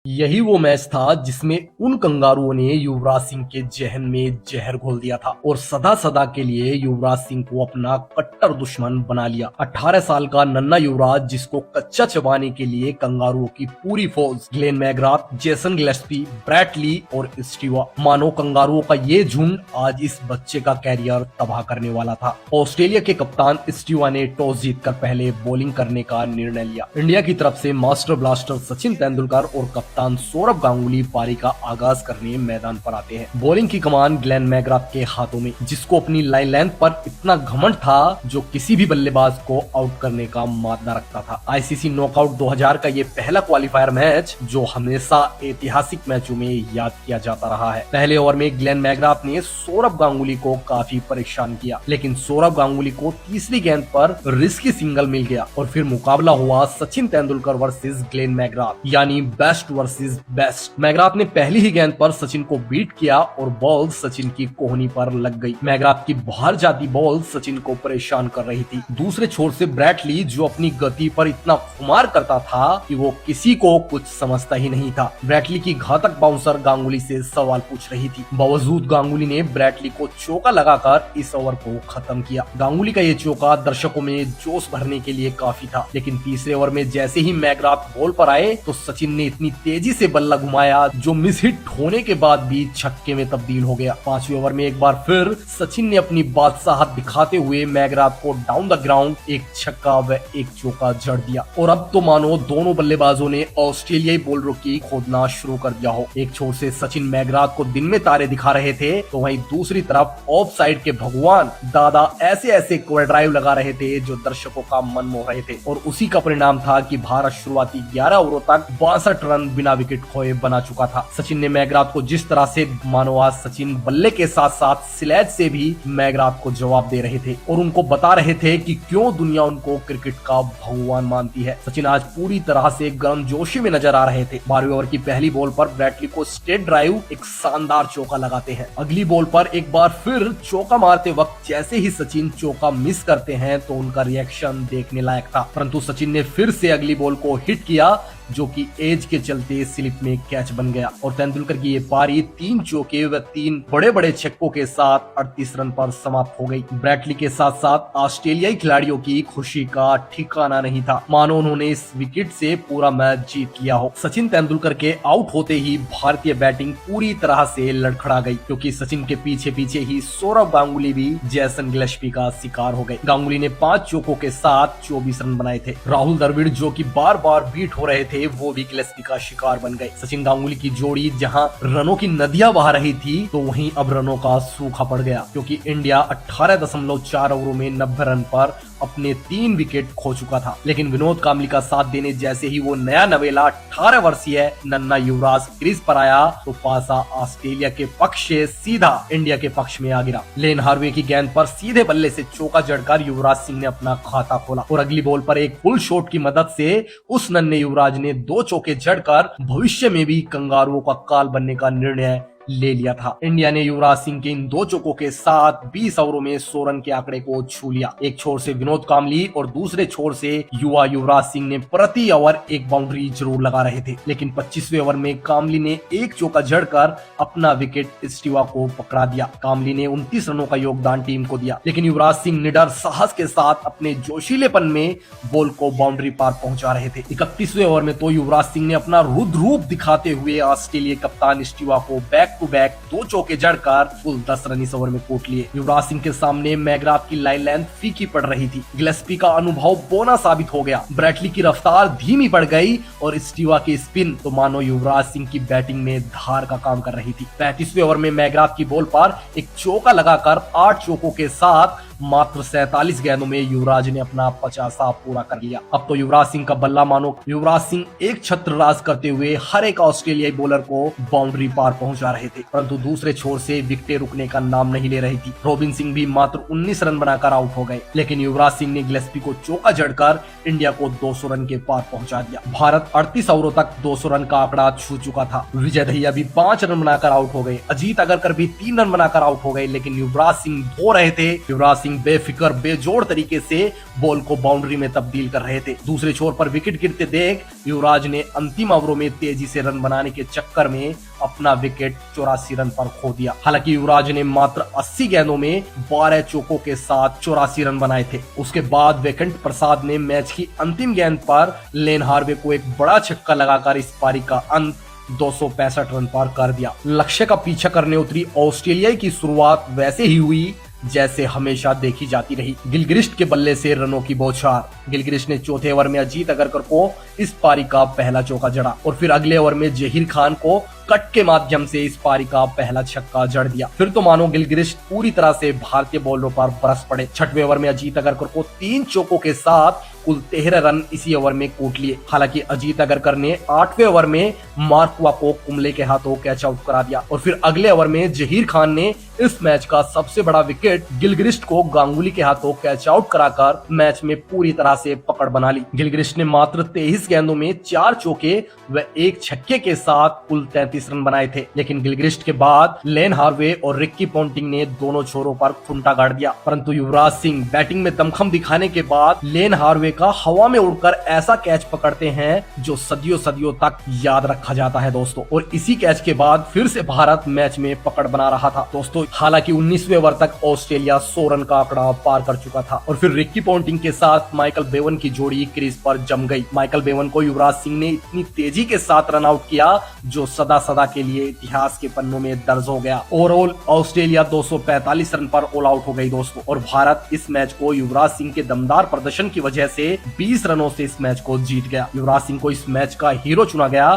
यही वो मैच था जिसमें उन कंगारुओं ने युवराज सिंह के जहन में जहर घोल दिया था और सदा सदा के लिए युवराज सिंह को अपना कट्टर दुश्मन बना लिया। 18 साल का नन्हा युवराज जिसको कच्चा चबाने के लिए कंगारुओं की पूरी फौज Glenn McGrath, Jason Gillespie, Brett Lee और स्टीवा, मानो कंगारुओं का ये झुंड आज इस बच्चे का कैरियर तबाह करने वाला था। ऑस्ट्रेलिया के कप्तान स्टीवा ने टॉस जीतकर पहले बॉलिंग करने का निर्णय लिया। इंडिया की तरफ से मास्टर ब्लास्टर सचिन तेंदुलकर और कप्तान सौरव गांगुली पारी का आगाज करने मैदान पर आते हैं। बॉलिंग की कमान ग्लेन मैकग्राथ के हाथों में, जिसको अपनी लाइन लेंथ पर इतना घमंड था जो किसी भी बल्लेबाज को आउट करने का मादा रखता था। आईसीसी नॉकआउट 2000 का ये पहला क्वालिफायर मैच जो हमेशा ऐतिहासिक मैचों में याद किया जाता रहा है। पहले ओवर में ग्लेन मैकग्राथ ने सौरव गांगुली को काफी परेशान किया, लेकिन सौरव गांगुली को तीसरी गेंद पर रिस्की सिंगल मिल गया और फिर मुकाबला हुआ Sachin Tendulkar versus Glenn McGrath, यानी बेस्ट वर्सेस बेस्ट। मैकग्राथ ने पहली ही गेंद पर सचिन को बीट किया और बॉल सचिन की कोहनी पर लग गई। मैकग्राथ की बाहर जाती बॉल सचिन को परेशान कर रही थी। दूसरे छोर से ब्रैट ली जो अपनी गति पर इतना खुमार करता था कि वो किसी को कुछ समझता ही नहीं था। ब्रैट ली की घातक बाउंसर गांगुली से सवाल पूछ रही थी। बावजूद गांगुली ने ब्रैट ली को चौका लगाकर इस ओवर को खत्म किया। गांगुली का ये चौका दर्शकों में जोश भरने के लिए काफी था, लेकिन तीसरे ओवर में जैसे ही मैकग्राथ बॉल पर आए तो सचिन ने इतनी तेजी से बल्ला घुमाया जो मिस हिट होने के बाद भी छक्के में तब्दील हो गया। पांचवें ओवर में एक बार फिर सचिन ने अपनी बादशाहत दिखाते हुए मैकग्राथ को डाउन द ग्राउंड एक छक्का व एक चौका जड़ दिया और अब तो मानो दोनों बल्लेबाजों ने ऑस्ट्रेलियाई बॉलरों की खोदना शुरू कर दिया हो। एक छोर से सचिन मैकग्राथ को दिन में तारे दिखा रहे थे तो वहीं दूसरी तरफ ऑफ साइड के भगवान दादा ऐसे ऐसे ड्राइव लगा रहे थे जो दर्शकों का मन मोह रहे थे और उसी का परिणाम था कि भारत शुरुआती 11 ओवरों तक 62 रन बिना विकेट खोए बना चुका था। सचिन ने मैकग्राथ को जिस तरह से मानो आज सचिन बल्ले के साथ साथ स्लेज से भी मैकग्राथ को जवाब दे रहे थे और उनको बता रहे थे कि क्यों दुनिया उनको क्रिकेट का भगवान मानती है। सचिन आज पूरी तरह से गर्मजोशी में नजर आ रहे थे। 12वें ओवर की पहली बॉल पर ब्रैट ली को स्ट्रेट ड्राइव एक शानदार चौका लगाते हैं। अगली बॉल पर एक बार फिर चौका मारते वक्त जैसे ही सचिन चौका मिस करते हैं तो उनका रिएक्शन देखने लायक था, परंतु सचिन ने फिर से अगली बॉल को हिट किया जो कि एज के चलते स्लिप में कैच बन गया और तेंदुलकर की ये पारी 3 चौके व 3 बड़े बड़े छक्कों के साथ 38 रन पर समाप्त हो गई। ब्रैट ली के साथ साथ ऑस्ट्रेलियाई खिलाड़ियों की खुशी का ठिकाना नहीं था, मानो उन्होंने इस विकेट से पूरा मैच जीत लिया हो। सचिन तेंदुलकर के आउट होते ही भारतीय बैटिंग पूरी तरह से लड़खड़ा गई, क्योंकि सचिन के पीछे पीछे ही सौरव गांगुली भी जेसन गिलेस्पी का शिकार हो गए। गांगुली ने 5 चौकों के साथ 24 रन बनाए थे। राहुल द्रविड़ जो कि बार बार बीट हो रहे थे वो भी गिलेस्पी का शिकार बन गए। सचिन गांगुली की जोड़ी जहां रनों की नदियां बहा रही थी तो वहीं अब रनों का सूखा पड़ गया, क्योंकि इंडिया 18.4 ओवरों में 90 रन पर अपने 3 विकेट खो चुका था। लेकिन विनोद कांबली का साथ देने जैसे ही वो नया नवेला 18 वर्षीय नन्हा युवराज क्रीज पर आया तो पासा ऑस्ट्रेलिया के पक्ष से सीधा इंडिया के पक्ष में आ गिरा। लेन हार्वे की गेंद पर सीधे बल्ले से चौका जड़कर युवराज सिंह ने अपना खाता खोला और अगली बॉल पर एक पुल शॉट की मदद से उस नन्हे युवराज ने 2 चौके जड़कर भविष्य में भी कंगारुओं का काल बनने का निर्णय ले लिया था। इंडिया ने युवराज सिंह के इन 2 चौकों के साथ 20 ओवरों में 100 रन के आंकड़े को छू लिया। एक छोर से विनोद कांबली और दूसरे छोर से युवा युवराज सिंह ने प्रति ओवर एक बाउंड्री जरूर लगा रहे थे, लेकिन 25वें ओवर में कांबली ने एक चौका जड़कर अपना विकेट स्टीवा को पकड़ा दिया। कांबली ने 29 रनों का योगदान टीम को दिया, लेकिन युवराज सिंह निडर साहस के साथ अपने जोशीलेपन में बॉल को बाउंड्री पार पहुंचा रहे थे। 31वें ओवर में तो युवराज सिंह ने अपना रुद्र रूप दिखाते हुए ऑस्ट्रेलिया कप्तान स्टीवा को बैक टू बैक 2 चौके जड़कर कुल 10 रन इस ओवर में कूट लिए। युवराज सिंह के सामने मैकग्राथ की लाइन लेंथ फीकी पड़ रही थी। गिलेस्पी का अनुभव बोना साबित हो गया। ब्रैट ली की रफ्तार धीमी पड़ गई और स्टीवा की स्पिन तो मानो युवराज सिंह की बैटिंग में धार का काम कर रही थी। 35वें ओवर में मैकग्राथ की बॉल पर एक चौका लगाकर 8 चौकों के साथ मात्र 47 गेंदों में युवराज ने अपना 50 पूरा कर लिया। अब तो युवराज सिंह का बल्ला मानो युवराज सिंह एक छत्र राज करते हुए हर एक ऑस्ट्रेलियाई बॉलर को बाउंड्री पार पहुंचा रहे थे, परंतु दूसरे छोर से विकेटें रुकने का नाम नहीं ले रही थी। रॉबिन सिंह भी मात्र 19 रन बनाकर आउट हो गए, लेकिन युवराज सिंह ने गिलेस्पी को चौका जड़कर इंडिया को 200 रन के पार पहुंचा दिया। भारत 38 ओवरों तक 200 रन का आंकड़ा छू चुका था। विजय दहिया भी 5 रन बनाकर आउट हो गए। अजीत अगरकर भी 3 रन बनाकर आउट हो गए, लेकिन युवराज सिंह धो रहे थे। युवराज सिंह सिंह बेफिक्र बेजोड़ तरीके से बॉल को बाउंड्री में तब्दील कर रहे थे। दूसरे छोर पर विकेट गिरते देख युवराज ने अंतिम ओवरों में तेजी से रन बनाने के चक्कर में अपना विकेट 84 रन पर खो दिया। हालांकि युवराज ने मात्र 80 गेंदों में 12 चौकों के साथ 84 रन बनाए थे। उसके बाद वैकेंट प्रसाद ने मैच की अंतिम गेंद पर लेन हार्वे को एक बड़ा छक्का लगाकर इस पारी का अंत 265 रन पर कर दिया। लक्ष्य का पीछा करने उतरी ऑस्ट्रेलिया की शुरुआत वैसे ही हुई जैसे हमेशा देखी जाती रही। गिलक्रिस्ट के बल्ले से रनों की बौछार। गिलक्रिस्ट ने चौथे ओवर में अजीत अगरकर को इस पारी का पहला चौका जड़ा और फिर अगले ओवर में जहीर खान को कट के माध्यम से इस पारी का पहला छक्का जड़ दिया। फिर तो मानो गिलक्रिस्ट पूरी तरह से भारतीय बॉलरों पर बरस पड़े। छठवें ओवर में अजीत अगरकर को 3 चौकों के साथ कुल 13 रन इसी ओवर में कूट लिए। हालांकि अजीत अगरकर ने 8वें ओवर में मार्कवा को कुंबले के हाथों कैच आउट करा दिया और फिर अगले ओवर में जहीर खान ने इस मैच का सबसे बड़ा विकेट गिलक्रिस्ट को गांगुली के हाथों कैच आउट कराकर मैच में पूरी तरह से पकड़ बना ली। गिलक्रिस्ट ने मात्र 23 गेंदों में 4 चौके व 1 छक्के के साथ कुल 33 रन बनाए थे। लेकिन गिलक्रिस्ट के बाद लेन हार्वे और रिक्की पॉन्टिंग ने दोनों छोरों पर खूंटा गाड़ दिया। परंतु युवराज सिंह बैटिंग में दमखम दिखाने के बाद लेन हार्वे का हवा में उड़कर ऐसा कैच पकड़ते हैं जो सदियों सदियों तक याद रखा जाता है दोस्तों। और इसी कैच के बाद फिर से भारत मैच में पकड़ बना रहा था दोस्तों। हालांकि 19वें ओवर तक ऑस्ट्रेलिया 100 रन का आंकड़ा पार कर चुका था और फिर रिक्की पॉन्टिंग के साथ माइकल बेवन की जोड़ी क्रीज पर जम गई। माइकल बेवन को युवराज सिंह ने इतनी तेजी के साथ रन आउट किया जो सदा सदा के लिए इतिहास के पन्नों में दर्ज हो गया। ओवरऑल ऑस्ट्रेलिया 245 रन पर ऑल आउट हो गई दोस्तों और भारत इस मैच को युवराज सिंह के दमदार प्रदर्शन की वजह से 20 रनों से इस मैच को जीत गया। युवराज सिंह को इस मैच का हीरो चुना गया